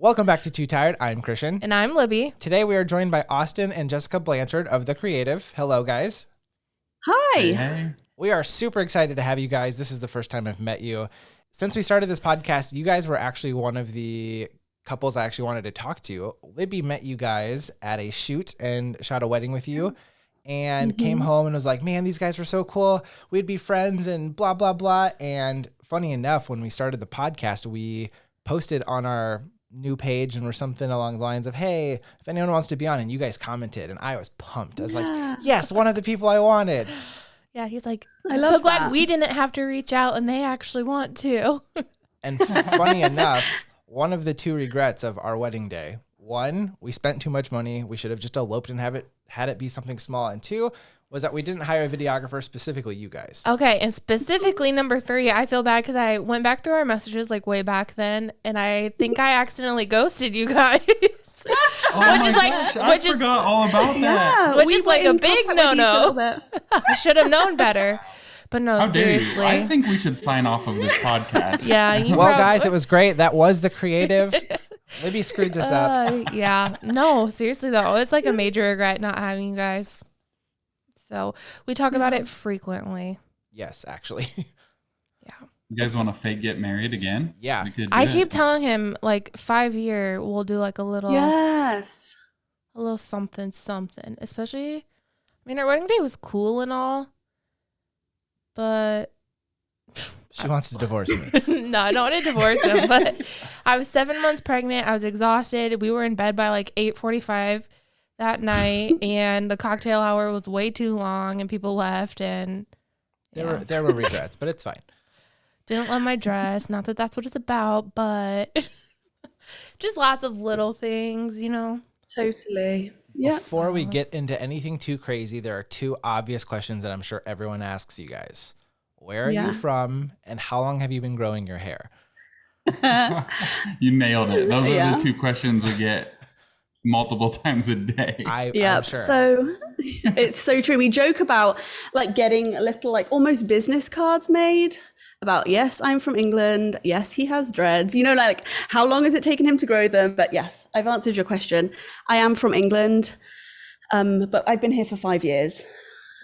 Welcome back to Too Tired. I'm Christian. And I'm Libby. Today we are joined by Austin and Jessica Blanchard of The Creative. Hello, guys. Hi. Hey. We are super excited to have you guys. This is the first time I've met you. Since we started this podcast, you guys were actually one of the couples I actually wanted to talk to. Libby met you guys at a shoot and shot a wedding with you and came home and was like, man, these guys were so cool. We'd be friends and blah, blah, blah. And funny enough, when we started the podcast, we posted on our new page and were something along the lines of, hey, if anyone wants to be on, and you guys commented and I was pumped. I was like, yes, one of the people I wanted. Yeah, he's like, I I'm love so glad that. we didn't have to reach out and they actually want to. And funny enough, one of the two regrets of our wedding day, one, we spent too much money. We should have just eloped and had it be something small. And two, was that we didn't hire a videographer, specifically you guys. Okay, and specifically number 3, I feel bad because I went back through our messages like way back then, and I think I accidentally ghosted you guys. I forgot all about that. Which we is were like a in big contact with you no-no. for a bit. I should have known better. But no, How dare you? seriously. I think we should sign off of this podcast. Yeah. You Well, guys, it was great. That was The Creative. Libby screwed this up. Yeah. No, seriously though, it's like a major regret not having you guys. So we talk about it frequently. Yes, actually. Yeah. You guys want to fake get married again? Yeah. We could do I it. keep telling him like 5-year we'll do like a little Yes. something, especially, I mean, our wedding day was cool and all, but She wants to divorce me. no, I don't want to divorce him, but I was 7 months pregnant. I was exhausted. We were in bed by like 8:45 that night and the cocktail hour was way too long and people left and There were regrets, but it's fine. didn't love my dress. Not that that's what it's about, but just lots of little things, you know. Totally. Yeah. Before we get into anything too crazy, there are two obvious questions that I'm sure everyone asks you guys. Where are you Yes. from, and how long have you been growing your hair? You nailed it. Those are Yeah. the two questions we get multiple times a day. I'm Yeah. sure. So it's so true. We joke about like getting a little like almost business cards made about, yes, I'm from England. Yes, he has dreads. You know, like how long has it taken him to grow them? But yes, I've answered your question. I am from England, but I've been here for 5 years.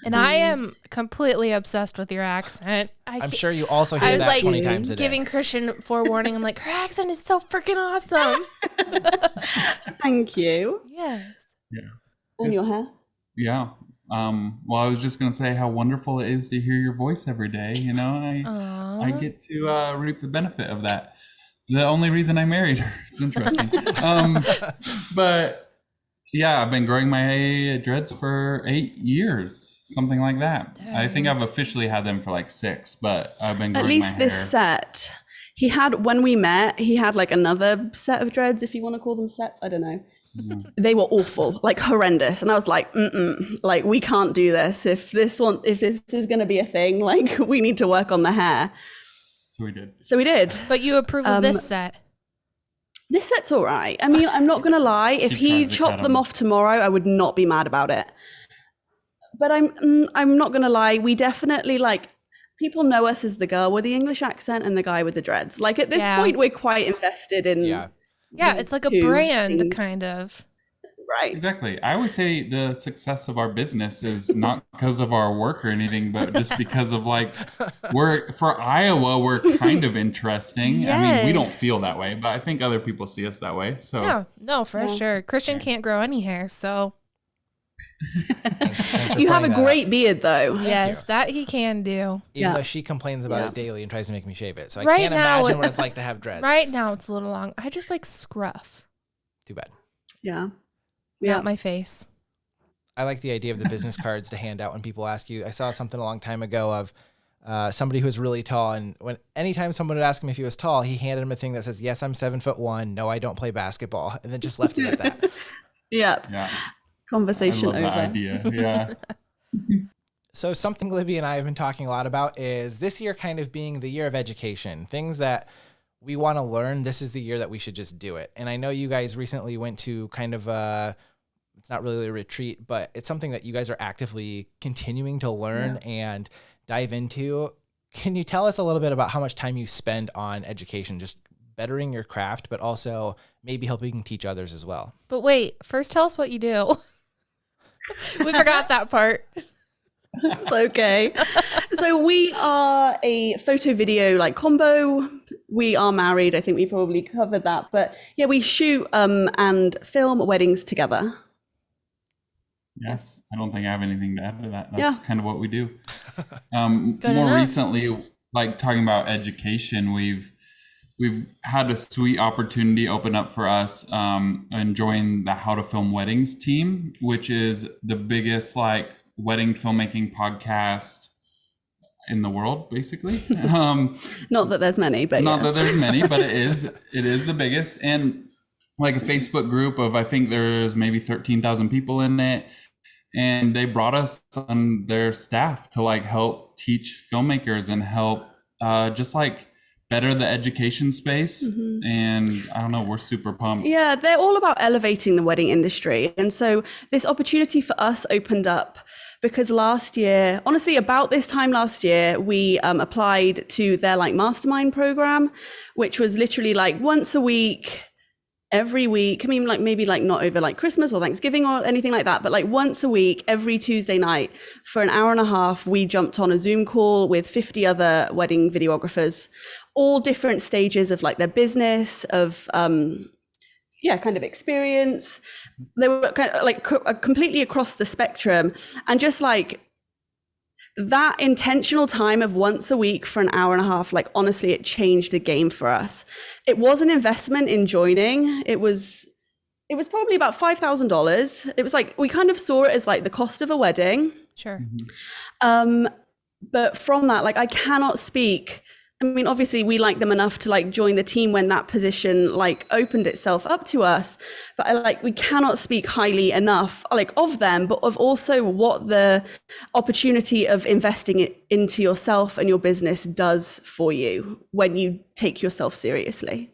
And I am completely obsessed with your accent. I'm sure you also I hear was that like 20 times a day. giving Christian forewarning. I'm like, her accent is so freaking awesome. Thank you. Yes. Yeah. And your hair. Yeah. Well, I was just going to say how wonderful it is to hear your voice every day. You know, I get to reap the benefit of that. The only reason I married her. It's interesting. But yeah, I've been growing my dreads for 8 years, something like that. I think I've officially had them for like 6, but I've been growing At least my hair. this set. He had, when we met, he had like another set of dreads, if you want to call them sets. I don't know. They were awful, like horrendous. And I was like, like we can't do this. If this is going to be a thing, like we need to work on the hair. So we did. So we did. But you approve of this set. This set's all right. I mean, I'm not going to lie. If She he tries to chopped cut them 'em. off tomorrow, I would not be mad about it. But I'm not going to lie. We definitely like, people know us as the girl with the English accent and the guy with the dreads. Like at this Yeah. point, we're quite invested in. Yeah. Yeah, it's like a two brand things. kind of. Right. Exactly. I always say the success of our business is not because of our work or anything, but just because of like, for Iowa, we're kind of interesting. I mean, we don't Yes. feel that way, but I think other people see us that way. So Yeah, no, for sure. Christian can't grow any hair, so Thanks for You have a pointing that out. great beard though. yes, that he can do. Even Yeah. though she complains about Yeah. it daily and tries to make me shave it. So I Right can't now, imagine what it's like to have dreads. Right now it's a little long. I just like scruff, Too bad. Yeah. not my face. I like the idea of the business cards to hand out when people ask you. I saw something a long time ago of somebody who was really tall, and anytime someone would ask him if he was tall, he handed him a thing that says, "Yes, I'm 7'1". No, I don't play basketball," and then just left it at that. Yeah. yeah, Conversation I love over. that idea. Yeah. So something Libby and I have been talking a lot about is this year kind of being the year of education, things that we want to learn. This is the year that we should just do it. And I know you guys recently went to kind of it's not really a retreat, but it's something that you guys are actively continuing to learn and dive into. Can you tell us a little bit about how much time you spend on education, just bettering your craft, but also maybe helping teach others as well. But wait, first tell us what you do. We forgot that part. It's okay. So we are a photo video like combo. We are married. I think we probably covered that. But yeah, we shoot and film weddings together. Yes, I don't think I have anything to add to that. That's kind of what we do. enough. Recently, like talking about education, we've had a sweet opportunity open up for us and join the How to Film Weddings team, which is the biggest like wedding filmmaking podcast in the world, basically. Not that there's many, but not that there's many, but it is the biggest. And like a Facebook group of, I think there's maybe 13,000 people in it. And they brought us on their staff to like help teach filmmakers and help just like better the education space. And I don't know, we're super pumped. Yeah, they're all about elevating the wedding industry. And so this opportunity for us opened up because last year, honestly, about this time last year, we applied to their like mastermind program, which was literally like once a week, every week. I mean, like maybe like not over like Christmas or Thanksgiving or anything like that, but like once a week, every Tuesday night for an hour and a half, we jumped on a Zoom call with 50 other wedding videographers, all different stages of like their business, of kind of experience. They were kind of like completely across the spectrum, and just like that intentional time of once a week for an hour and a half, like honestly, it changed the game for us. It was an investment in joining. It was probably about $5,000. It was like, we kind of saw it as like the cost of a wedding. Sure. But from that, like I cannot speak. I mean, obviously we like them enough to like join the team when that position like opened itself up to us. But we cannot speak highly enough like of them, but of also what the opportunity of investing it into yourself and your business does for you when you take yourself seriously.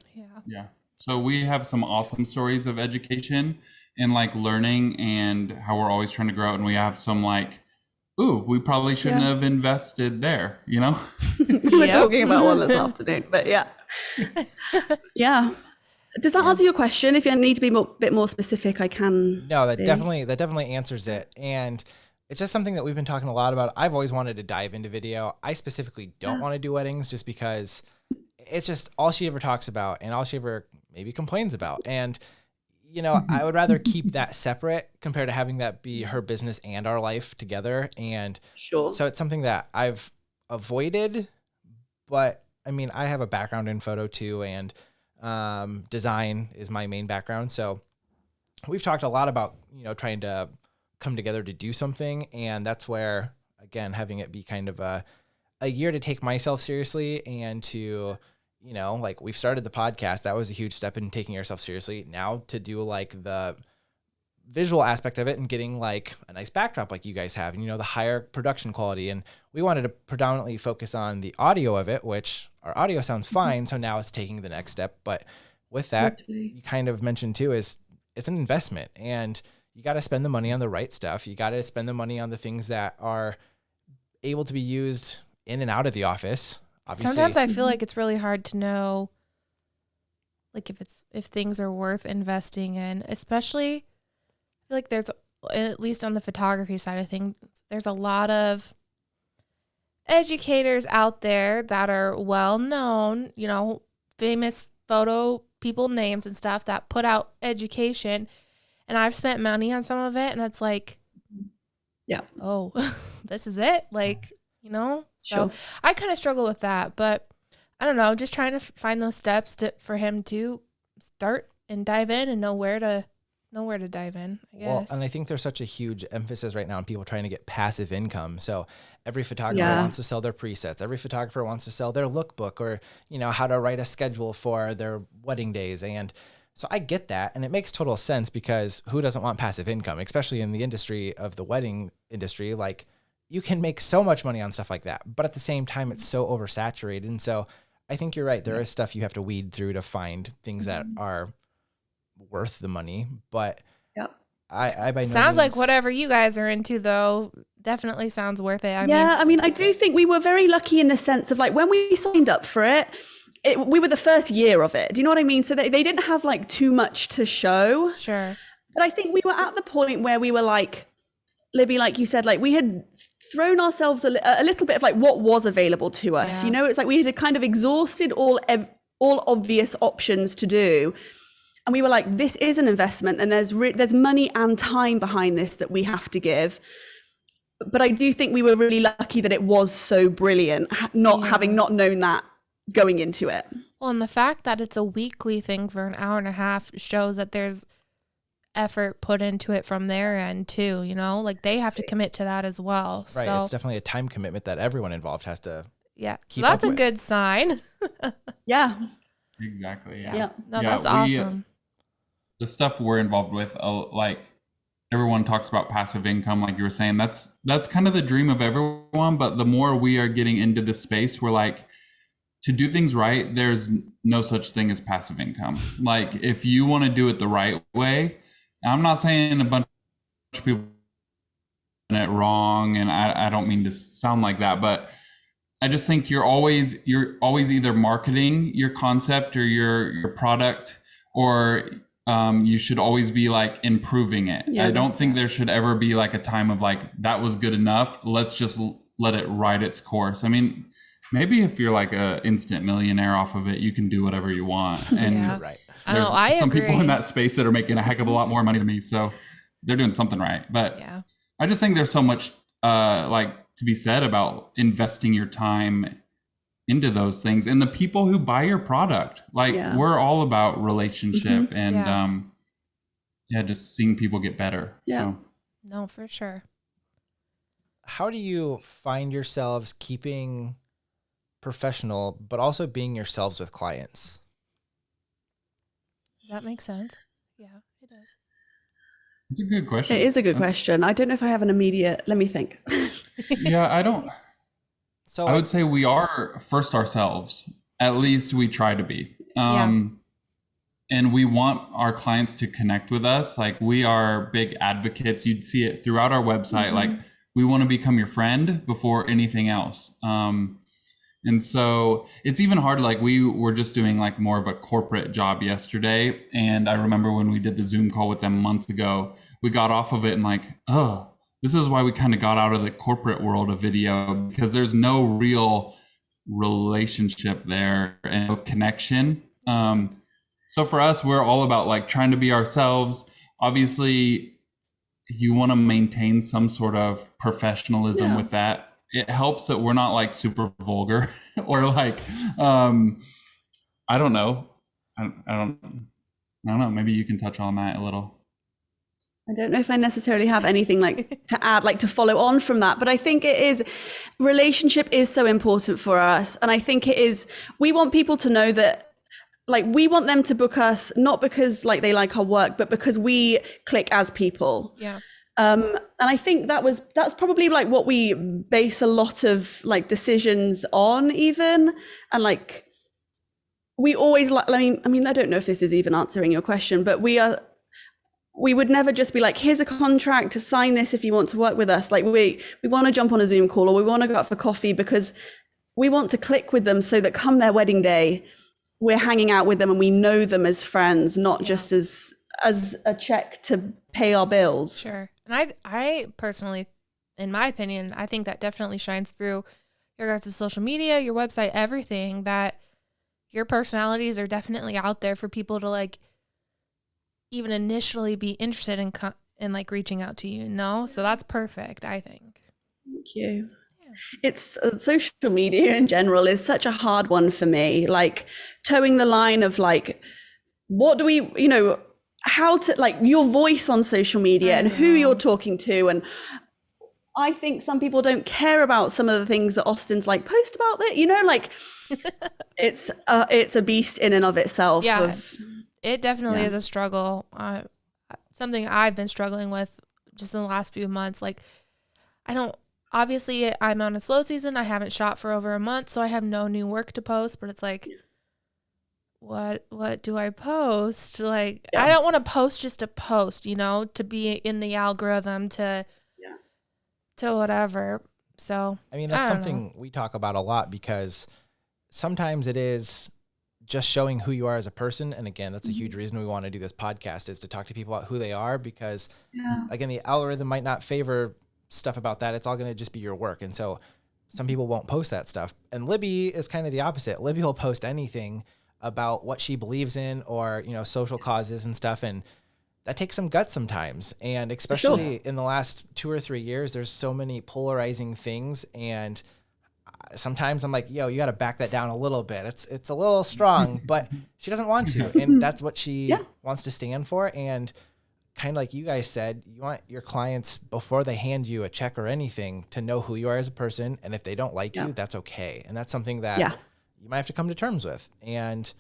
Yeah. So we have some awesome stories of education and like learning and how we're always trying to grow. And we have some like, ooh, we probably shouldn't have invested there, you know? We were talking about one this afternoon, but yeah. Yeah. Does that answer your question? If you need to be a bit more specific, I can. No, that definitely answers it. And it's just something that we've been talking a lot about. I've always wanted to dive into video. I specifically don't want to do weddings just because it's just all she ever talks about and all she ever maybe complains about. And you know, I would rather keep that separate compared to having that be her business and our life together. And so it's something that I've avoided, but I mean, I have a background in photo too, and design is my main background. So we've talked a lot about, you know, trying to come together to do something. And that's where, again, having it be kind of a year to take myself seriously and to, you know, like we've started the podcast. That was a huge step in taking yourself seriously. Now to do like the visual aspect of it and getting like a nice backdrop like you guys have, and, you know, the higher production quality. And we wanted to predominantly focus on the audio of it, which our audio sounds fine. So now it's taking the next step. But with that, you kind of mentioned too, is it's an investment and you got to spend the money on the right stuff. You got to spend the money on the things that are able to be used in and out of the office. Obviously. Sometimes I feel like it's really hard to know, like if things are worth investing in, especially I feel like there's, at least on the photography side of things, there's a lot of educators out there that are well known, you know, famous photo people names and stuff that put out education, and I've spent money on some of it, and it's like, oh, this is it, like, you know. So I kind of struggle with that, but I don't know, just trying to find those steps for him to start and dive in and know where to dive in, I guess. Well, and I think there's such a huge emphasis right now on people trying to get passive income. So every photographer wants to sell their presets. Every photographer wants to sell their lookbook, or, you know, how to write a schedule for their wedding days. And so I get that. And it makes total sense, because who doesn't want passive income, especially in the industry of the wedding industry? Like, you can make so much money on stuff like that, but at the same time, it's so oversaturated. And so I think you're right. There is stuff you have to weed through to find things that are worth the money. But I by no sounds like means, whatever you guys are into, though, definitely sounds worth it. I mean, I do think we were very lucky in the sense of like when we signed up for it, we were the first year of it. Do you know what I mean? So they didn't have like too much to show. Sure. But I think we were at the point where we were like, Libby, like you said, like we had thrown ourselves a little bit of like what was available to us. Yeah. You know, it's like we had kind of exhausted all obvious options to do. And we were like, this is an investment, and there's money and time behind this that we have to give. But I do think we were really lucky that it was so brilliant, having not known that going into it. Well, and the fact that it's a weekly thing for an hour and a half shows that there's effort put into it from their end too, you know, like they have to commit to that as well. Right. So It's definitely a time commitment that everyone involved has to. yeah, so keep that's up a with. good sign. Yeah. Exactly. Yeah. Yeah. No, Yeah, that's awesome. The stuff we're involved with, like everyone talks about passive income, like you were saying, that's kind of the dream of everyone. But the more we are getting into this space, we're like, to do things right, there's no such thing as passive income. Like if you want to do it the right way, I'm not saying a bunch of people doing it wrong, and I don't mean to sound like that, but I just think you're always either marketing your concept or your product, or you should always be like improving it. Yeah, I don't think there should ever be like a time of like, that was good enough, let's just let it ride its course. I mean, maybe if you're like a instant millionaire off of it, you can do whatever you want. And Yeah. Right. there's I some agree. people in that space that are making a heck of a lot more money than me, so they're doing something right. But Yeah. I just think there's so much like to be said about investing your time into those things, and the people who buy your product. Like we're all about relationship and just seeing people get better. Yeah. So No, for sure. How do you find yourselves keeping professional, but also being yourselves with clients? Does that make sense? Yeah, it does. it's a good question. It is a good question. I don't know if I have an immediate, let me think. Yeah, I don't. So I would say we are first ourselves. At least we try to be. And we want our clients to connect with us. Like we are big advocates. You'd see it throughout our website. Like we want to become your friend before anything else. And so it's even hard. Like we were just doing like more of a corporate job yesterday. And I remember when we did the Zoom call with them months ago, we got off of it and like, oh, this is why we kind of got out of the corporate world of video, because there's no real relationship there and no connection. So for us, we're all about like trying to be ourselves. Obviously, you want to maintain some sort of professionalism with that. It helps that we're not like super vulgar or like, I don't know. I don't know. Maybe you can touch on that a little. I don't know if I necessarily have anything like to add, like to follow on from that, but I think relationship is so important for us. And I think we want people to know that, like, we want them to book us, not because like they like our work, but because we click as people. Yeah. And I think that's probably like what we base a lot of like decisions on even. And like, we always like, I mean, I don't know if this is even answering your question, but we would never just be like, here's a contract to sign this if you want to work with us. Like we want to jump on a Zoom call or we want to go out for coffee because we want to click with them so that come their wedding day, we're hanging out with them and we know them as friends, not just as a check to pay our bills. Sure. And I personally, in my opinion, I think that definitely shines through your guys' social media, your website, everything, that your personalities are definitely out there for people to like even initially be interested in like reaching out to you, no? So that's perfect, I think. Thank you. Yeah. It's social media in general is such a hard one for me, like towing the line of like, what do we, how to like your voice on social media and who you're talking to. And I think some people don't care about some of the things that Austin's like post about that, like it's a beast in and of itself. Yeah. It definitely is a struggle. Something I've been struggling with just in the last few months. Like, obviously I'm on a slow season. I haven't shot for over a month, so I have no new work to post, but it's like, what do I post? Like, I don't want to post just to post, to be in the algorithm to whatever. So, I mean, that's something we talk about a lot because sometimes it is just showing who you are as a person. And again, that's a huge reason we want to do this podcast, is to talk to people about who they are, because again, the algorithm might not favor stuff about that. It's all going to just be your work. And so some people won't post that stuff. And Libby is kind of the opposite. Libby will post anything about what she believes in, or, you know, social causes and stuff. And that takes some guts sometimes. And especially in the last 2 or 3 years, there's so many polarizing things. And sometimes I'm like, yo, you got to back that down a little bit. It's a little strong, but she doesn't want to. And that's what she wants to stand for. And kind of like you guys said, you want your clients, before they hand you a check or anything, to know who you are as a person. And if they don't like you, that's okay. And that's something that you might have to come to terms with. And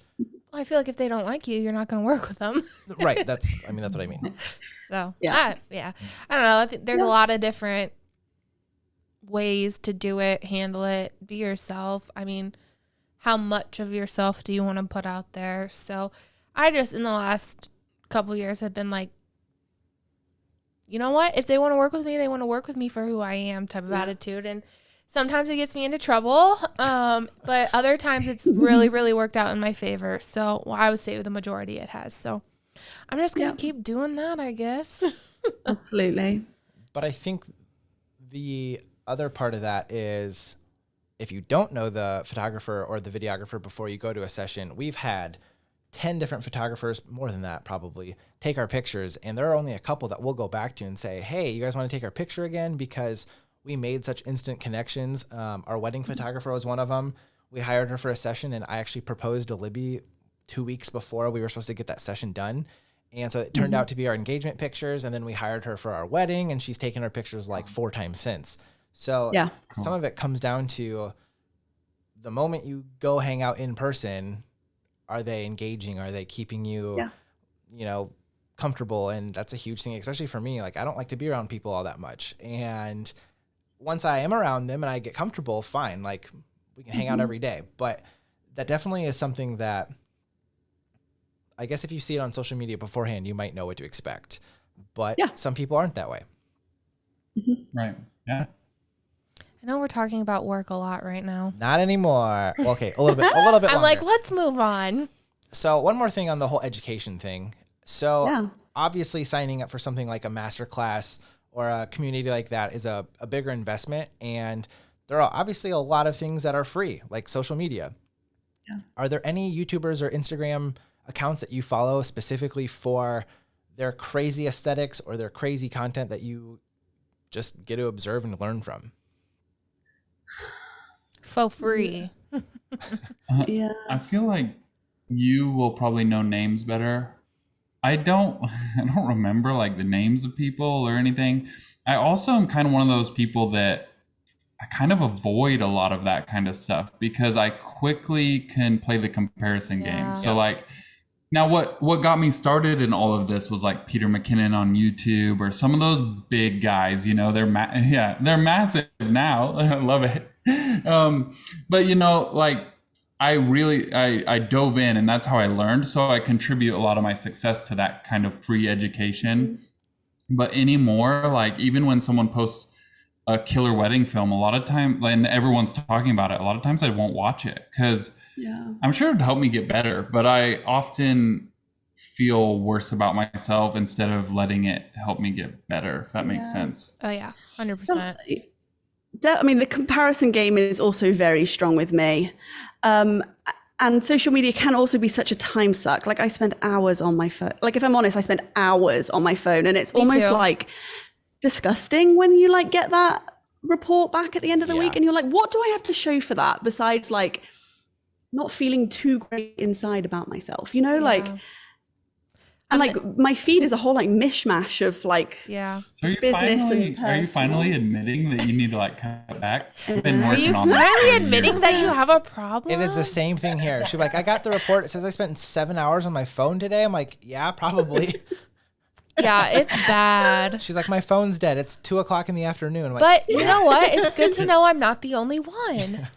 I feel like if they don't like you, you're not going to work with them. Right. That's what I mean. So, I don't know. I think there's a lot of different ways to do it, handle it, be yourself. I mean, how much of yourself do you want to put out there? So I just, in the last couple years, have been like, you know what? If they want to work with me, they want to work with me for who I am type of attitude. And sometimes it gets me into trouble. But other times it's really, really worked out in my favor. So I would say the majority it has. So I'm just going to keep doing that, I guess. Absolutely. But I think the other part of that is, if you don't know the photographer or the videographer before you go to a session, we've had 10 different photographers, more than that probably, take our pictures. And there are only a couple that we'll go back to and say, hey, you guys want to take our picture again? Because we made such instant connections. Our wedding photographer was one of them. We hired her for a session, and I actually proposed to Libby 2 weeks before we were supposed to get that session done. And so it turned out to be our engagement pictures. And then we hired her for our wedding, and she's taken our pictures like 4 times since. So some of it comes down to the moment you go hang out in person, are they engaging? Are they keeping you, you know, comfortable? And that's a huge thing, especially for me. Like, I don't like to be around people all that much. And once I am around them and I get comfortable, fine. Like, we can hang out every day. But that definitely is something that, I guess if you see it on social media beforehand, you might know what to expect. But some people aren't that way. Right. Yeah. I know we're talking about work a lot right now. Not anymore. Well, okay, a little bit longer. I'm like, let's move on. So one more thing on the whole education thing. So obviously signing up for something like a masterclass or a community like that is a bigger investment. And there are obviously a lot of things that are free, like social media. Yeah. Are there any YouTubers or Instagram accounts that you follow specifically for their crazy aesthetics or their crazy content that you just get to observe and learn from? For free. I feel like you will probably know names better. I don't remember like the names of people or anything. I also am kind of one of those people that I kind of avoid a lot of that kind of stuff because I quickly can play the comparison game. So like, now what got me started in all of this was like Peter McKinnon on YouTube or some of those big guys, you know, they're massive now. I love it. But you know, like I dove in and that's how I learned. So I contribute a lot of my success to that kind of free education. But anymore, like even when someone posts a killer wedding film, a lot of time, and everyone's talking about it, a lot of times I won't watch it because I'm sure it'd help me get better, but I often feel worse about myself instead of letting it help me get better, if that makes sense. Oh yeah, 100%. I mean, the comparison game is also very strong with me. And social media can also be such a time suck. Like I spend hours on my phone. Like if I'm honest, I spend hours on my phone and it's almost like disgusting when you like get that report back at the end of the week and you're like, what do I have to show for that besides like not feeling too great inside about myself, you know, like, and like my feed is a whole like mishmash of like so business and personal. Are you finally admitting that you need to like cut back? Are you finally admitting that you have a problem? It is the same thing here. She's like, I got the report. It says I spent 7 hours on my phone today. I'm like, yeah, probably. Yeah, it's bad. She's like, my phone's dead. It's 2:00 in the afternoon. I'm like, but you know what? It's good to know I'm not the only one.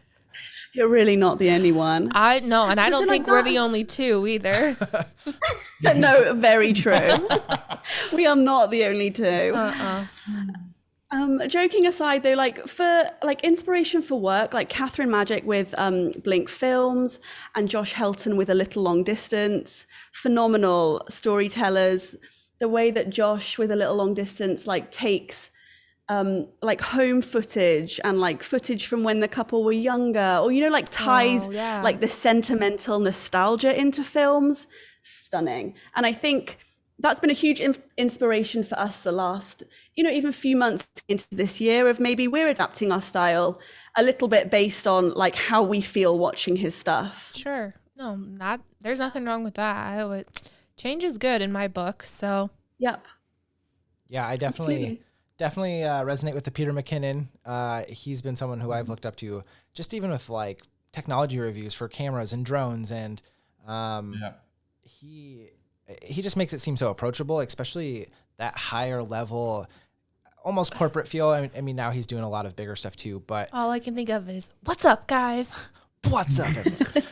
You're really not the only one. I know, and I don't think we're the only two either. No, very true. We are not the only two. Joking aside though, like for like inspiration for work, like Catherine Magic with Blink Films and Josh Helton with A Little Long Distance, phenomenal storytellers. The way that Josh with A Little Long Distance like takes like home footage and like footage from when the couple were younger, or like ties like the sentimental nostalgia into films, stunning. And I think that's been a huge inspiration for us the last, even few months into this year, of maybe we're adapting our style a little bit based on like how we feel watching his stuff. Sure. No, there's nothing wrong with that. Change is good in my book. So. Yep. Yeah, I definitely resonate with the Peter McKinnon. He's been someone who I've looked up to, just even with like technology reviews for cameras and drones, and he just makes it seem so approachable, especially that higher level, almost corporate feel. I mean, now he's doing a lot of bigger stuff too, but all I can think of is, what's up, guys? What's up, everyone?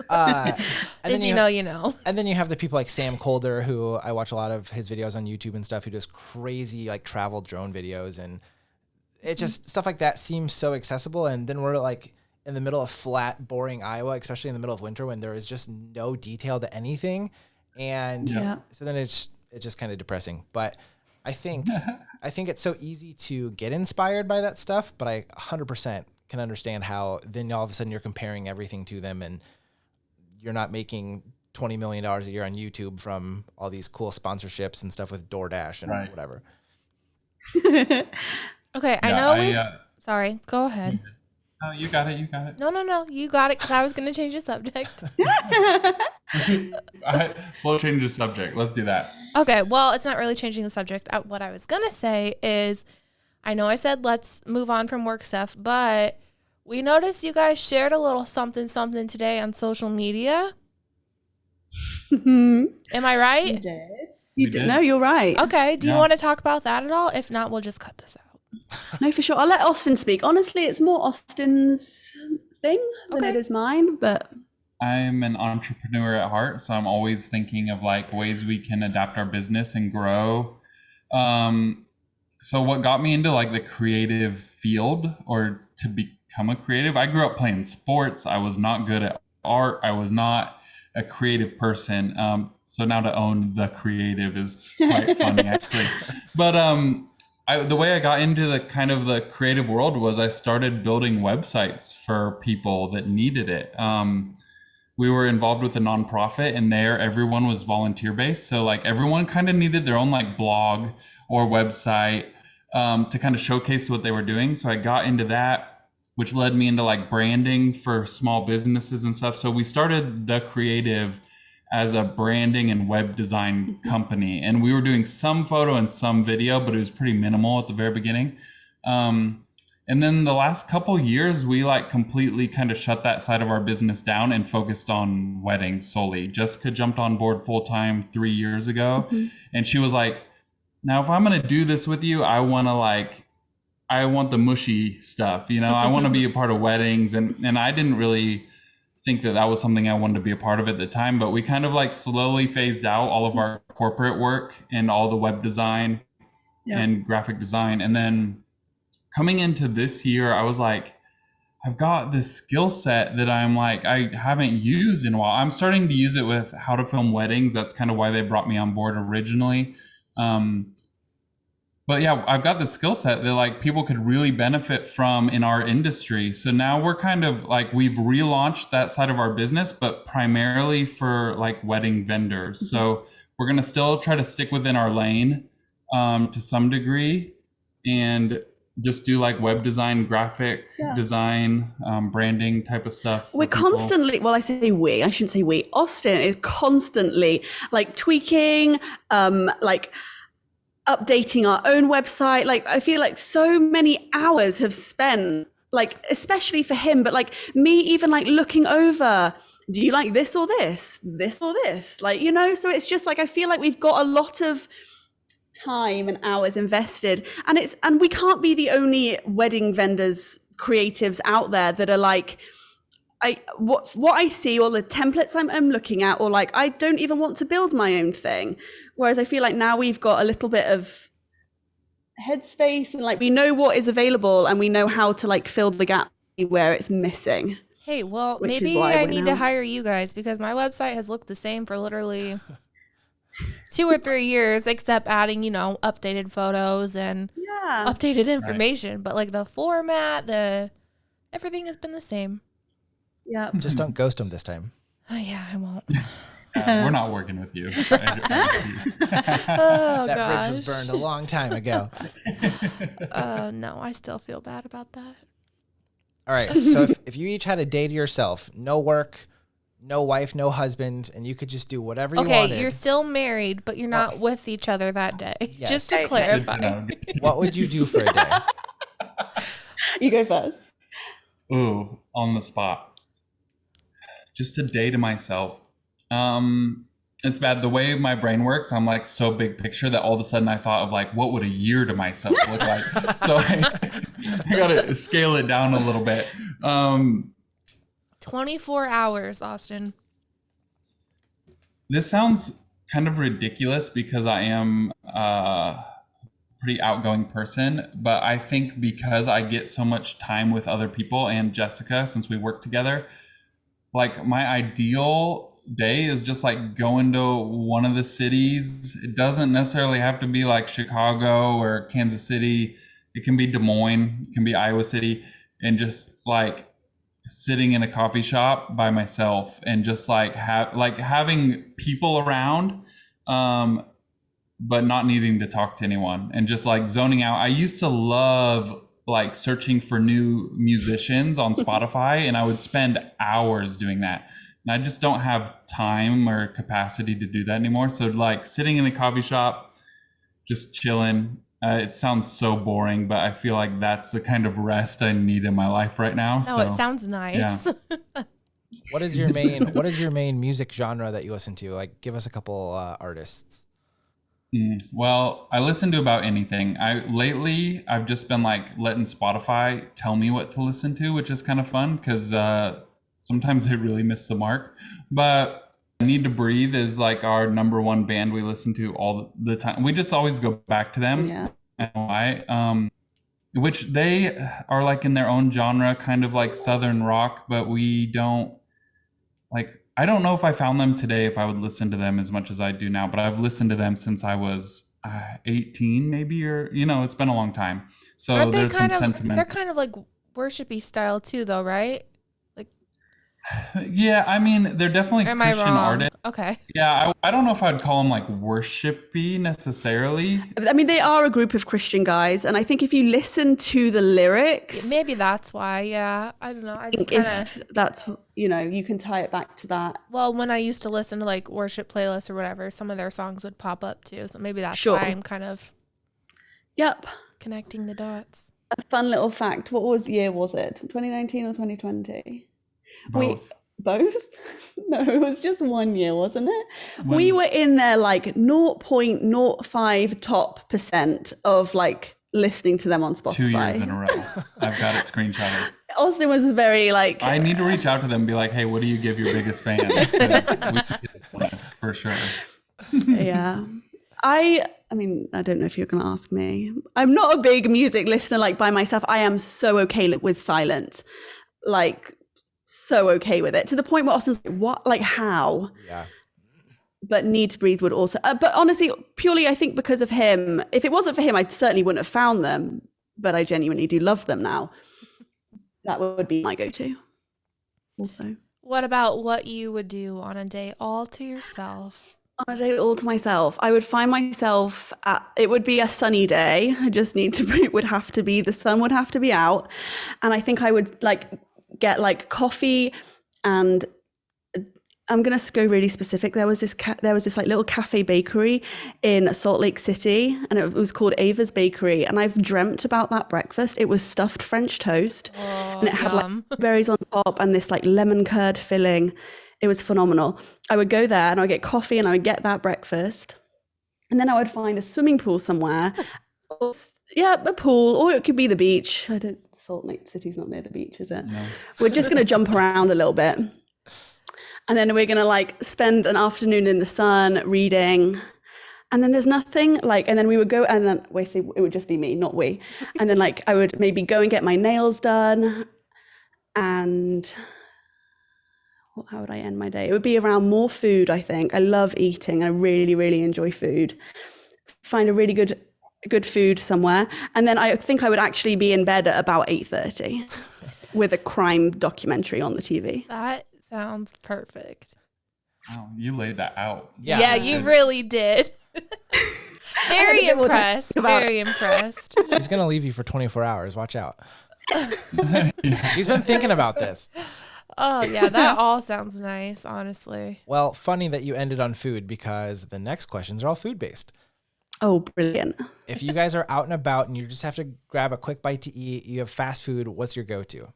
And if you know, you know. And then you have the people like Sam Colder, who I watch a lot of his videos on YouTube and stuff, who does crazy like travel drone videos, and it just stuff like that seems so accessible. And then we're like in the middle of flat, boring Iowa, especially in the middle of winter when there is just no detail to anything. And so then it's just kind of depressing. But I think it's so easy to get inspired by that stuff, but I 100% can understand how then all of a sudden you're comparing everything to them, and you're not making $20 million a year on YouTube from all these cool sponsorships and stuff with DoorDash and whatever. Okay, I know. Sorry, go ahead. No, you got it. No, you got it, because I was going to change the subject. We'll change the subject. Let's do that. Okay, well, it's not really changing the subject. What I was going to say is, I know I said let's move on from work stuff, but we noticed you guys shared a little something today on social media. Am I right? You did. No, you're right. Okay, do you want to talk about that at all? If not, we'll just cut this out. No, for sure. I'll let Austin speak. Honestly, it's more Austin's thing than it is mine, but I'm an entrepreneur at heart, so I'm always thinking of like ways we can adapt our business and grow. So what got me into like the creative field, or to become a creative, I grew up playing sports. I was not good at art. I was not a creative person. So now to own the creative is quite funny actually. But the way I got into the kind of the creative world was I started building websites for people that needed it. We were involved with a nonprofit, and there everyone was volunteer based. So like everyone kind of needed their own like blog or website to kind of showcase what they were doing. So I got into that, which led me into like branding for small businesses and stuff. So we started The Creative as a branding and web design company. And we were doing some photo and some video, but it was pretty minimal at the very beginning. And then the last couple years, we like completely kind of shut that side of our business down and focused on weddings solely. Jessica jumped on board full time 3 years ago. And she was like, now, if I'm going to do this with you, I want the mushy stuff. I want to be a part of weddings. And I didn't really think that was something I wanted to be a part of at the time, but we kind of like slowly phased out all of our corporate work and all the web design and graphic design. And then coming into this year, I was like, I've got this skill set that I'm like, I haven't used in a while. I'm starting to use it with how to film weddings. That's kind of why they brought me on board originally. But yeah, I've got the skill set that like people could really benefit from in our industry. So now we're kind of like, we've relaunched that side of our business, but primarily for like wedding vendors. So we're going to still try to stick within our lane to some degree, and just do like web design, graphic design, branding type of stuff. We're constantly, well, I say we, I shouldn't say we. Austin is constantly like tweaking, like updating our own website. Like I feel like so many hours have spent, like especially for him, but like me even like looking over, do you like this or this or this? Like, so it's just like, I feel like we've got a lot of time and hours invested, and we can't be the only wedding vendors, creatives out there that are like, what I see, or the templates I'm looking at, or like I don't even want to build my own thing. Whereas I feel like now we've got a little bit of headspace, and like we know what is available and we know how to like fill the gap where it's missing. Hey, well, Which is maybe why I we're need now- to hire you guys because my website has looked the same for literally 2 or 3 years, except adding, updated photos and Yeah. updated information. But like the format, everything has been the same. Yeah. Just don't ghost them this time. Oh, yeah, I won't. We're not working with you. Oh, That gosh. bridge was burned a long time ago. No, I still feel bad about that. All right. So if you each had a day to yourself, no work, no wife, no husband, and you could just do whatever you wanted. Okay, you're still married, but you're not with each other that day. Yes. Just to Okay. clarify. What would you do for a day? You go first. Ooh, on the spot. Just a day to myself. It's bad. The way my brain works, I'm like so big picture that all of a sudden I thought of like, what would a year to myself look like? So I gotta scale it down a little bit. 24 hours, Austin. This sounds kind of ridiculous because I am a pretty outgoing person, but I think because I get so much time with other people and Jessica, since we work together, like my ideal day is just like going to one of the cities. It doesn't necessarily have to be like Chicago or Kansas City. It can be Des Moines, it can be Iowa City, and just like sitting in a coffee shop by myself and just like having people around, but not needing to talk to anyone and just like zoning out. I used to love like searching for new musicians on Spotify, and I would spend hours doing that. And I just don't have time or capacity to do that anymore. So like sitting in a coffee shop, just chilling. It sounds so boring, but I feel like that's the kind of rest I need in my life right now. No, it sounds nice. Yeah. What is your main music genre that you listen to? Like, give us a couple artists. Well, I listen to about anything. Lately I've just been like letting Spotify tell me what to listen to, which is kind of fun because sometimes I really miss the mark. But Need to Breathe is like our number one band we listen to all the time. We just always go back to them. Yeah. I don't know why. Which they are like in their own genre, kind of like Southern rock, but we don't like. I don't know if I found them today if I would listen to them as much as I do now, but I've listened to them since I was 18 maybe, or it's been a long time. So Aren't they there's some kind of, sentiment. they're kind of like worshipy style too, though, right? Yeah, I mean, they're definitely Am I Christian wrong? artists. Okay. Yeah, I don't know if I'd call them like worshipy necessarily. I mean, they are a group of Christian guys, and I think if you listen to the lyrics, Maybe that's why. Yeah. I don't know. I just if kind of, that's, you can tie it back to that. well, when I used to listen to like worship playlists or whatever, some of their songs would pop up too. So maybe that's Sure. why I'm kind of Yep. connecting the dots. A fun little fact. What year was it? 2019 or 2020? Both. Both? No, it was just 1 year, wasn't it? When- We were in there like 0.05 top % of like listening to them on Spotify. 2 years in a row. I've got it screenshotted. Austin was very like, I need to reach out to them and be like, hey, what do you give your biggest fans? 'Cause we should do this for sure. yeah. I mean, I don't know if you're going to ask me. I'm not a big music listener like by myself. I am so okay with silence. Like, so okay with it to the point where Austin's like, what? Like, how? Yeah. But Need to Breathe would also, but honestly, purely I think because of him, if it wasn't for him, I certainly wouldn't have found them, but I genuinely do love them now. That would be my go-to also. What about what you would do on a day all to yourself? On a day all to myself, I would find myself it would be a sunny day. I just need to, the sun would have to be out. And I think I would like get like coffee, and I'm going to go really specific. There was this like little cafe bakery in Salt Lake City, and it was called Ava's Bakery. And I've dreamt about that breakfast. It was stuffed French toast, and it had like berries on top and this like lemon curd filling. It was phenomenal. I would go there and I would get coffee and I would get that breakfast. And then I would find a swimming pool somewhere. Yeah, a pool, or it could be the beach. Salt Lake City's not near the beach, is it? No. We're just going to jump around a little bit. And then we're going to like spend an afternoon in the sun reading. And then there's nothing like, and then we would go, and then it would just be me, not we. And then like I would maybe go and get my nails done, and how would I end my day? It would be around more food, I think. I love eating. I really, really enjoy food. Find a really good food somewhere. And then I think I would actually be in bed at about 8:30 with a crime documentary on the TV. That sounds perfect. Oh, you laid that out. Yeah, you really did. Very impressed. Very impressed. She's going to leave you for 24 hours. Watch out. She's been thinking about this. Oh, yeah, that all sounds nice, honestly. Well, funny that you ended on food because the next questions are all food-based. Oh, brilliant. If you guys are out and about and you just have to grab a quick bite to eat, you have fast food, what's your go-to?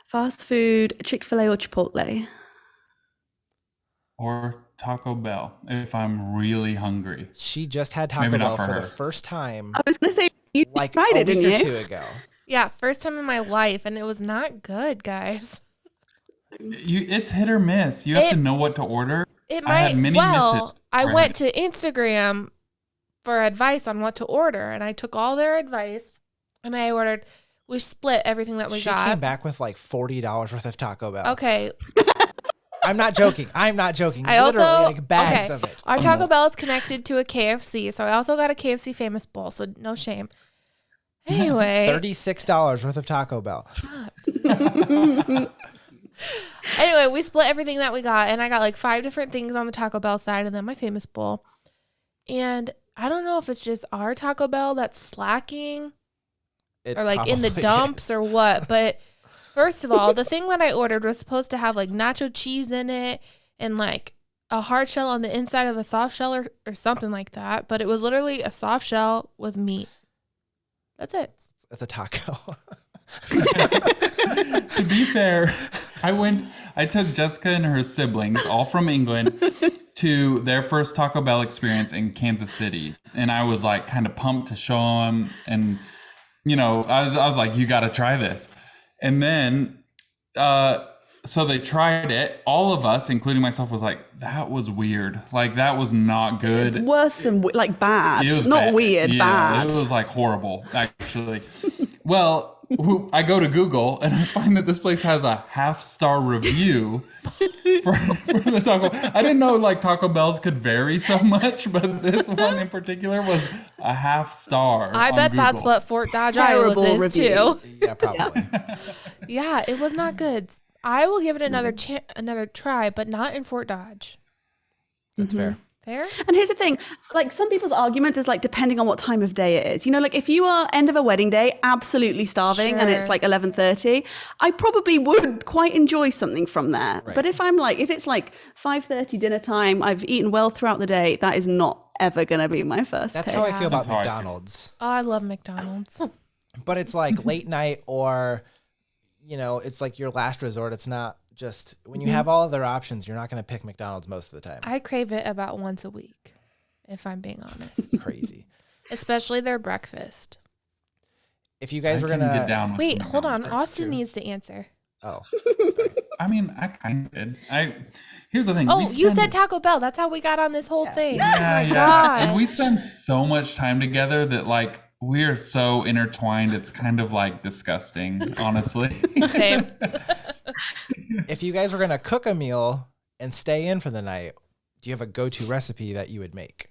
Fast food, Chick-fil-A or Chipotle. Or Taco Bell if I'm really hungry. She just had Taco Bell for the first time. I was going to say, you like tried it, didn't you? A week or two ago. Yeah, first time in my life, and it was not good, guys. It's hit or miss. You have to know what to order. It might. I had many misses. I went to Instagram for advice on what to order, and I took all their advice, and I ordered. We split everything that we got. She came back with like $40 worth of Taco Bell. Okay. I'm not joking. I Literally, also like bags of it. Our Taco Bell is connected to a KFC, so I also got a KFC famous bowl, so no shame. Anyway. $36 worth of Taco Bell. Anyway, we split everything that we got, and I got like 5 different things on the Taco Bell side and then my famous bowl. And I don't know if it's just our Taco Bell that's slacking or like in the dumps or what, but first of all, the thing that I ordered was supposed to have like nacho cheese in it and like a hard shell on the inside of a soft shell or something like that. But it was literally a soft shell with meat. That's it. It's a taco. To be fair, I took Jessica and her siblings, all from England, to their first Taco Bell experience in Kansas City. And I was like kind of pumped to show them. And, you know, I was like, you got to try this. And then, so they tried it. All of us, including myself, was like, that was weird. Like, that was not good. Worse than, like, bad. It was not bad. Weird, yeah, bad. It was, like, horrible, actually. Well, I go to Google, and I find that this place has a 5-star review for the Taco. I didn't know, like, Taco Bells could vary so much, but this one in particular was a 5-star. I bet Google. that's what Fort Dodge, Iowa is, too. Yeah, probably. Yeah, it was not good. I will give it another try, but not in Fort Dodge. That's fair. Fair? And here's the thing, like some people's arguments is like depending on what time of day it is. You know, like if you are end of a wedding day, absolutely starving and it's like 11:30, I probably would quite enjoy something from there. Right. But if it's like 5:30 dinner time, I've eaten well throughout the day, that is not ever going to be my first That's pick. how I feel about That's how I feel. McDonald's. Oh, I love McDonald's. But it's like late night or, you know, it's like your last resort. It's not just when you have all other options, you're not going to pick McDonald's most of the time. I crave it about once a week, if I'm being honest. Crazy. Especially their breakfast. If you guys were can going get to... down with Wait, some hold on. McDonald's. Austin needs to answer. Oh. I mean, I kind of did. Here's the thing. Oh, we you spend- said Taco Bell. That's how we got on this whole thing. Yeah, yeah. God. And we spend so much time together that like we are so intertwined. It's kind of like disgusting, honestly. Same. If you guys were going to cook a meal and stay in for the night, do you have a go-to recipe that you would make?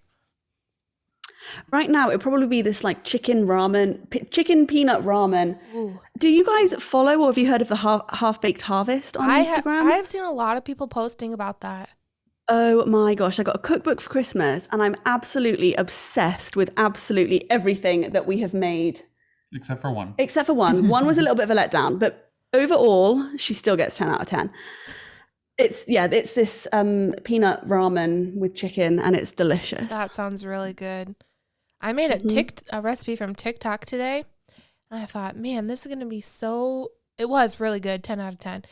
Right now, it'd probably be this like chicken peanut ramen. Ooh. Do you guys follow or have you heard of the half-baked harvest on Instagram? I've seen a lot of people posting about that. Oh my gosh, I got a cookbook for Christmas and I'm absolutely obsessed with absolutely everything that we have made. Except for one. Except for one. One was a little bit of a letdown, but overall, she still gets 10 out of 10. It's this peanut ramen with chicken and it's delicious. That sounds really good. I made a recipe from TikTok today, and I thought, man, this is going to be so... It was really good, 10 out of 10.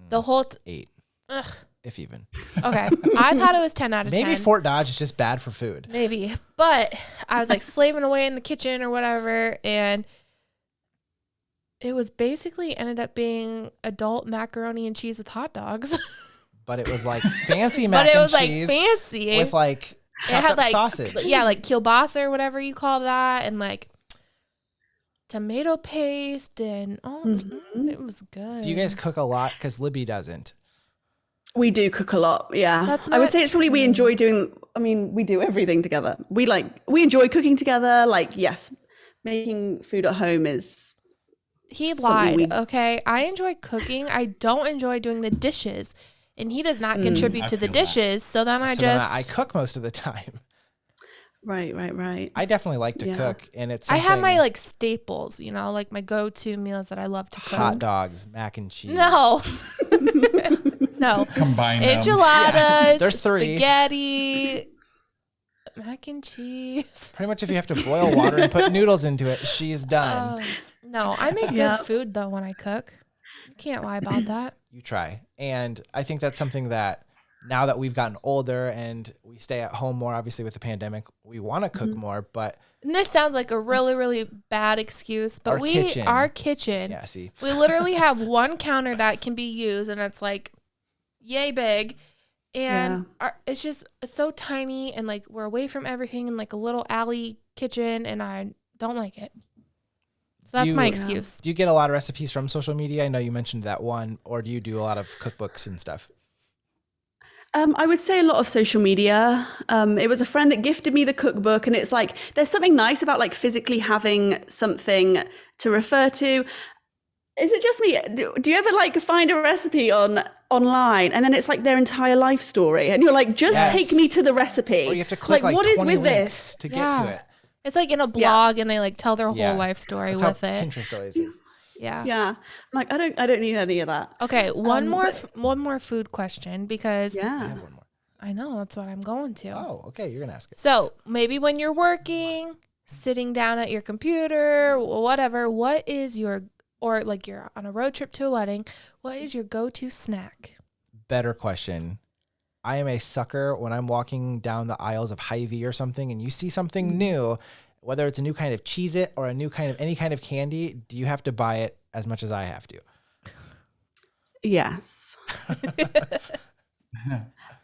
The whole... 8. Ugh. If even. Okay. I thought it was 10 out of 10. Maybe Fort Dodge is just bad for food. Maybe. But I was like slaving away in the kitchen or whatever, and it was basically ended up being adult macaroni and cheese with hot dogs. But it was like fancy mac But it and was like cheese fancy. with like It had like sausage. Yeah, like kielbasa or whatever you call that, and like tomato paste, and it was good. Do you guys cook a lot? Because Libby doesn't. We do cook a lot. Yeah. That's I would not say it's probably we true. enjoy doing, we do everything together. We enjoy cooking together. Like, yes, making food at home is. He something lied. Okay. I enjoy cooking. I don't enjoy doing the dishes. And he does not contribute I to the feel that. dishes. So then I cook most of the time. Right. I definitely like to Yeah. cook, and it's I have my something- like staples, like my go-to meals that I love to cook. hot dogs, mac and cheese. No. No. Combine them. Enchiladas. There's 3. Spaghetti. Mac and cheese. Pretty much if you have to boil water and put noodles into it, she's done. No, I make Yeah. good food though when I cook. You can't lie about that. You try. And I think that's something that now that we've gotten older and we stay at home more, obviously with the pandemic, we want to cook more, but And this sounds like a really, really bad excuse, but our kitchen, yeah, see. we literally have one counter that can be used, and it's like yay big. And it's just so tiny, and like we're away from everything in like a little alley kitchen, and I don't like it. So that's my excuse. Do you get a lot of recipes from social media? I know you mentioned that one, or do you do a lot of cookbooks and stuff? I would say a lot of social media. It was a friend that gifted me the cookbook, and it's like there's something nice about like physically having something to refer to. Is it just me? Do you ever like find a recipe online and then it's like their entire life story, and you're like, just take me to the recipe? Or you have to click like what is 20 with links this to get to it. It's like in a blog, and they like tell their whole life story That's with how it. Pinterest always is. Yeah. Yeah, I'm like I don't need any of that. Okay, one more food question, because I Yeah. have one more. I know that's what I'm going to. Oh, okay. You're going to ask it. So maybe when you're working, sitting down at your computer, whatever, what is or like you're on a road trip to a wedding, what is your go-to snack? Better question. I am a sucker when I'm walking down the aisles of Hy-Vee or something and you see something new, whether it's a new kind of Cheez-It or a new kind of any kind of candy, do you have to buy it as much as I have to? Yes.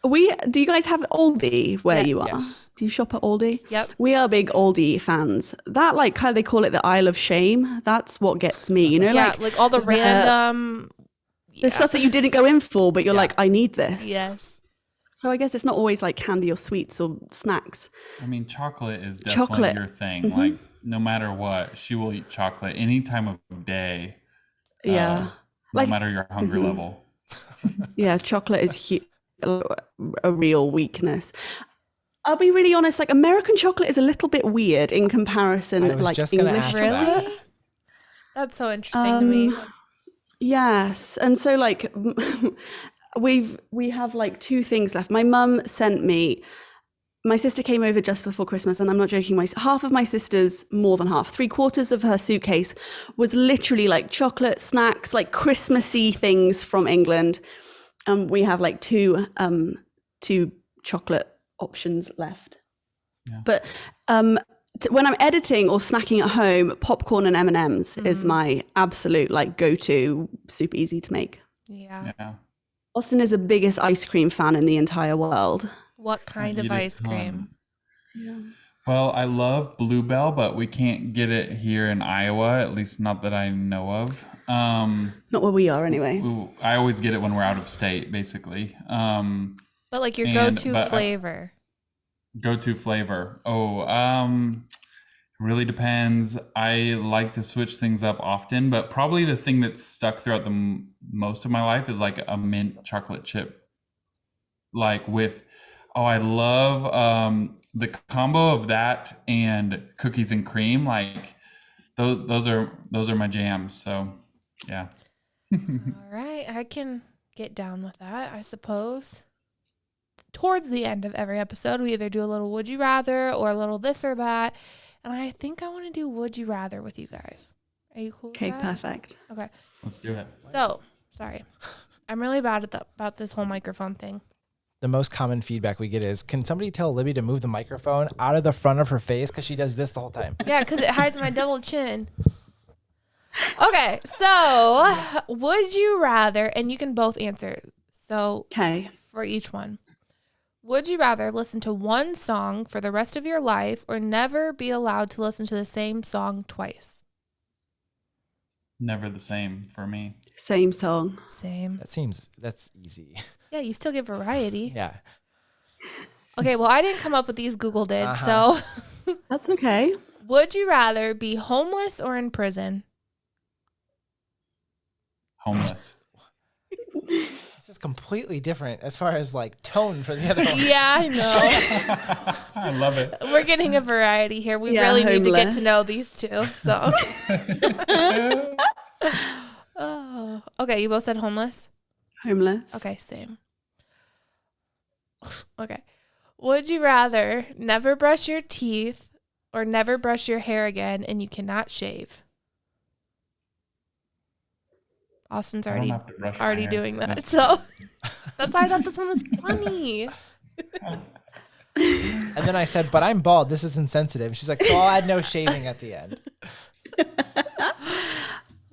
Do you guys have Aldi where you are? Yes. Do you shop at Aldi? Yep. We are big Aldi fans. That like kind of they call it the Isle of Shame. That's what gets me. Yeah, like all the random the stuff that you didn't go in for, but you're like, I need this. Yes. So I guess it's not always like candy or sweets or snacks. I mean, chocolate is definitely your thing. Like, no matter what, she will eat chocolate any time of day. Yeah. No matter your hunger level. Yeah, chocolate is a real weakness. I'll be really honest, like American chocolate is a little bit weird in comparison I was like just gonna English. ask Really? that. That's so interesting to me. Yes. And so like we have like 2 things left. My mum sent me, my sister came over just before Christmas, and I'm not joking, half of my sister's, more than half, 3/4 of her suitcase was literally like chocolate, snacks, like Christmassy things from England. We have like two chocolate options left. Yeah. But when I'm editing or snacking at home, popcorn and M&Ms is my absolute like go-to, super easy to make. Yeah. Austin is the biggest ice cream fan in the entire world. What kind of ice cream? Yeah. Well, I love Bluebell, but we can't get it here in Iowa, at least not that I know of. Not where we are anyway. I always get it when we're out of state, basically. But like your go-to flavor. Go-to flavor. Really depends. I like to switch things up often, but probably the thing that's stuck throughout the most of my life is like a mint chocolate chip. Like with, I love the combo of that and cookies and cream. Like those are my jams. So yeah. All right, I can get down with that, I suppose. Towards the end of every episode, we either do a little would you rather or a little this or that. And I think I want to do would you rather with you guys. Are you cool with that? Okay, perfect. Okay. Let's do it. So, sorry. I'm really bad at about this whole microphone thing. The most common feedback we get is, can somebody tell Libby to move the microphone out of the front of her face? Because she does this the whole time. Yeah, because it hides my double chin. Okay, so would you rather, and you can both answer. So Okay. for each one, Would you rather listen to one song for the rest of your life or never be allowed to listen to the same song twice? Never the same for me. Same song. Same. That's easy. Yeah, you still get variety. Yeah. Okay, well, I didn't come up with these. Google did. So That's okay. would you rather be homeless or in prison? Homeless. This is completely different as far as like tone for the other one. Yeah, I know. I love it. We're getting a variety here. We Yeah, really need to get homeless. to know these two. So, oh, okay. You both said homeless. Homeless. Okay, same. Okay. Would you rather never brush your teeth or never brush your hair again, and you cannot shave? Austin's I don't already have to brush my hair. doing that, That's so that's why I thought this one was funny. And then I said, but I'm bald. This is insensitive. She's like, so I'll add no shaving at the end.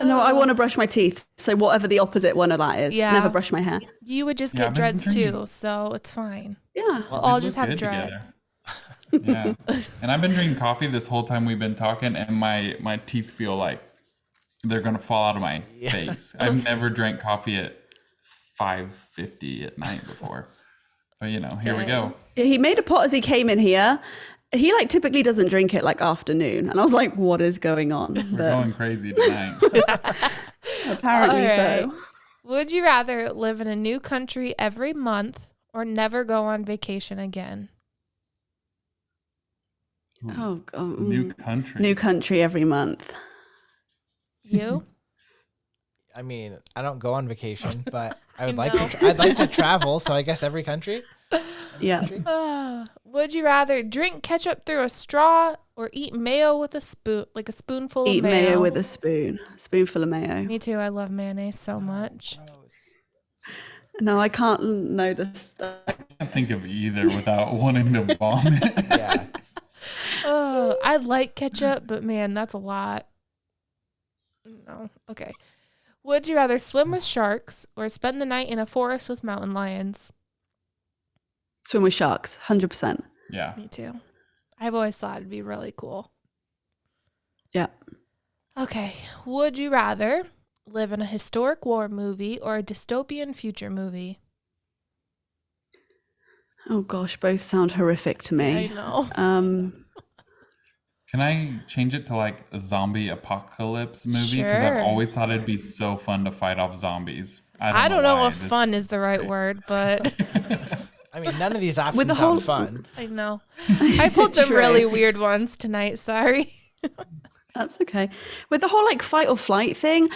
No, I want to brush my teeth. So whatever the opposite one of that is, Yeah. never brush my hair. You would just Yeah, get I've been dreads drinking. too, so it's fine. Yeah. We'll We all look just have good dreads. together. Yeah. And I've been drinking coffee this whole time we've been talking, and my teeth feel like they're gonna fall out of my face. I've never drank coffee at 5:50 at night before. But here we go. Yeah, he made a pot as he came in here. He like typically doesn't drink it like afternoon. And I was like, what is going on? We're But going crazy tonight. apparently All right. so. Would you rather live in a new country every month or never go on vacation again? Oh, God. New country. New country every month. You? I mean, I don't go on vacation, but I would I like know. to. I'd like to travel, so I guess every country. Yeah. Would you rather drink ketchup through a straw or eat mayo with a spoon, like a spoonful Eat of mayo? mayo with a spoonful of mayo. Me too. I love mayonnaise so much. No, I can't know this stuff. I can't think of either without wanting to vomit. Yeah. Oh, I like ketchup, but man, that's a lot. No. Okay. Would you rather swim with sharks or spend the night in a forest with mountain lions? Swim with sharks, 100%. Yeah. Me too. I've always thought it'd be really cool. Yeah. Okay. Would you rather live in a historic war movie or a dystopian future movie? Oh gosh, both sound horrific to me. I know. Can I change it to like a zombie apocalypse movie? Because Sure. I've always thought it'd be so fun to fight off zombies. I don't know why. if fun is the right word, but I mean, none of these options With the sound whole- fun. I know. I pulled some True. really weird ones tonight. Sorry. That's okay. With the whole like fight or flight thing,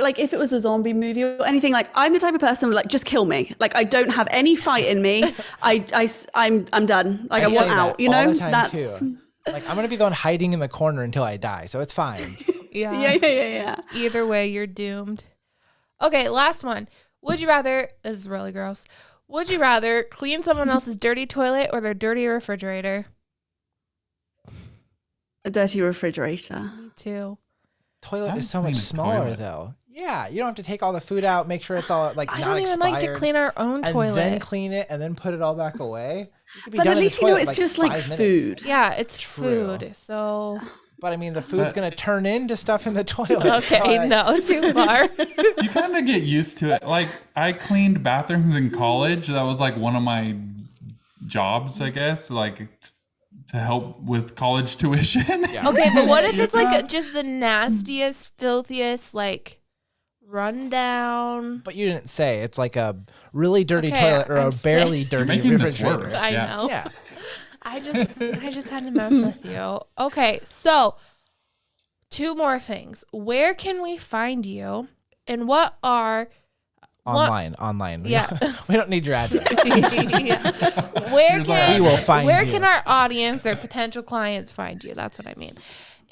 like if it was a zombie movie or anything, like I'm the type of person who, like, just kill me. Like I don't have any fight in me. I'm done. Like I say want that out. You all know, the time, that's too. Like I'm gonna be the one hiding in the corner until I die, so it's fine. yeah. Either way, you're doomed. Okay, last one. Would you rather, this is really gross. Would you rather clean someone else's dirty toilet or their dirty refrigerator? A dirty refrigerator. Me too. Toilet I is so clean much a smaller toilet. though. Yeah, you don't have to take all the food out, make sure it's all like I not don't even expired, like to clean our own and toilet. then clean it and then put it all back away. You could be But done at in the least you know toilet it's in, just like 5 minutes. food. Yeah, it's True. food. So, But I mean, the food's gonna turn into stuff in the toilet. so okay, I- no, too far. You kind of get used to it. Like I cleaned bathrooms in college. That was like one of my jobs, I guess, like to help with college tuition. Yeah. Okay, but what if You it's like know? just the nastiest, filthiest, like rundown? But you didn't say it's like a really dirty Okay, toilet or I'm a barely You're dirty making this refrigerator. worse. I Yeah. know. Yeah. I just had to mess with you. Okay, so 2 more things. Where can we find you? And what are Online. Yeah. We don't need your address. yeah. Where Here's our can We will find where you. can our audience or potential clients find you? That's what I mean.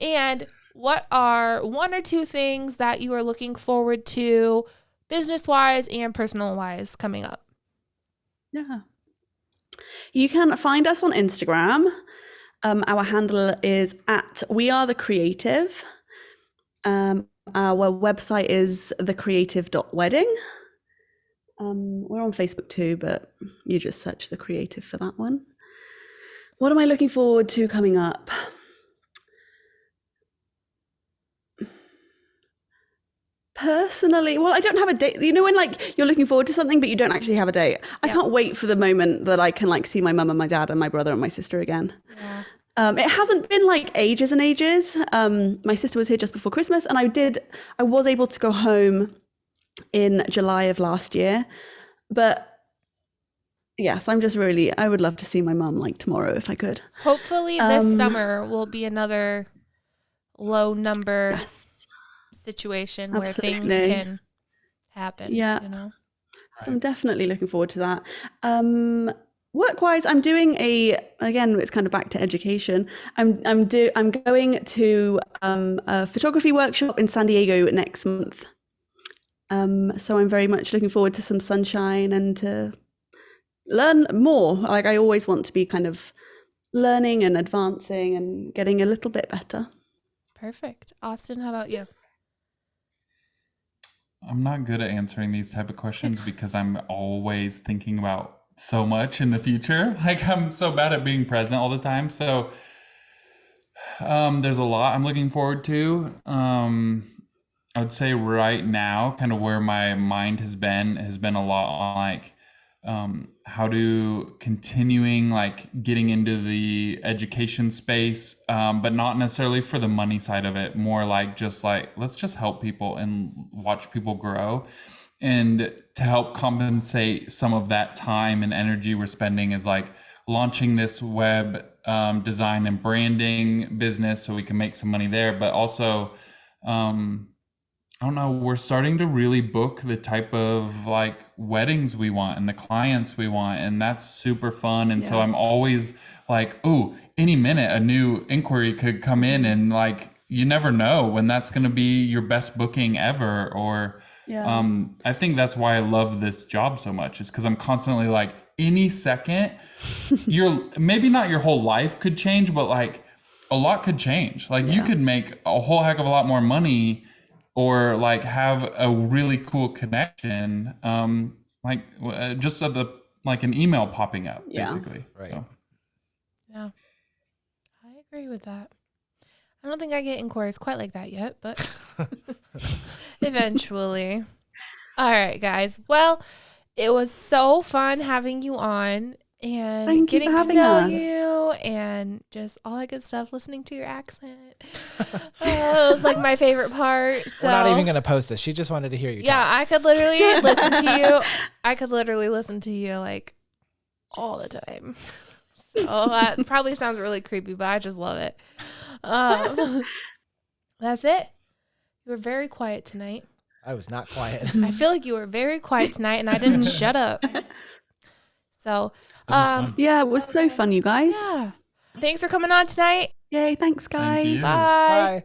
And what are 1 or 2 things that you are looking forward to business-wise and personal-wise coming up? Yeah. You can find us on Instagram. Our handle is at We Are The Creative. Our website is thecreative.wedding. We're on Facebook too, but you just search The Creative for that one. What am I looking forward to coming up? Personally, well, I don't have a date. You know, when like you're looking forward to something, but you don't actually have a date. I can't wait for the moment that I can like see my mum and my dad and my brother and my sister again. Yeah. It hasn't been like ages and ages. My sister was here just before Christmas, and I was able to go home in July of last year. But yes, I would love to see my mum like tomorrow if I could. Hopefully this summer will be another low number situation where things can happen. Yeah. You know? So I'm definitely looking forward to that. Work-wise, I'm doing again, it's kind of back to education. I'm going to a photography workshop in San Diego next month. So I'm very much looking forward to some sunshine and to learn more. Like I always want to be kind of learning and advancing and getting a little bit better. Perfect. Austin, how about you? I'm not good at answering these type of questions because I'm always thinking about so much in the future. Like I'm so bad at being present all the time. So there's a lot I'm looking forward to. I would say right now, kind of where my mind has been a lot on like how to continuing like getting into the education space, but not necessarily for the money side of it, more like just like let's just help people and watch people grow. And to help compensate some of that time and energy we're spending is like launching this web design and branding business so we can make some money there, but also I don't know, we're starting to really book the type of like weddings we want and the clients we want. And that's super fun. And so I'm always like, oh, any minute a new inquiry could come in, and like, you never know when that's going to be your best booking ever. Or I think that's why I love this job so much, is because I'm constantly like, any second, maybe not your whole life could change, but like a lot could change. Like you could make a whole heck of a lot more money, or like have a really cool connection, just at the like an email popping up, basically. Right. So. Yeah, I agree with that. I don't think I get inquiries quite like that yet, but eventually. All right, guys. Well, it was so fun having you on and getting to know you and just all that good stuff, listening to your accent. It was like my favorite part. So. We're not even going to post this. She just wanted to hear you talk. I could literally listen to you. I could literally listen to you like all the time. So that probably sounds really creepy, but I just love it. That's it. You were very quiet tonight. I was not quiet. I feel like you were very quiet tonight and I didn't shut up. So, it was so fun, you guys. Yeah. Thanks for coming on tonight. Yay, thanks, guys. Bye. Bye.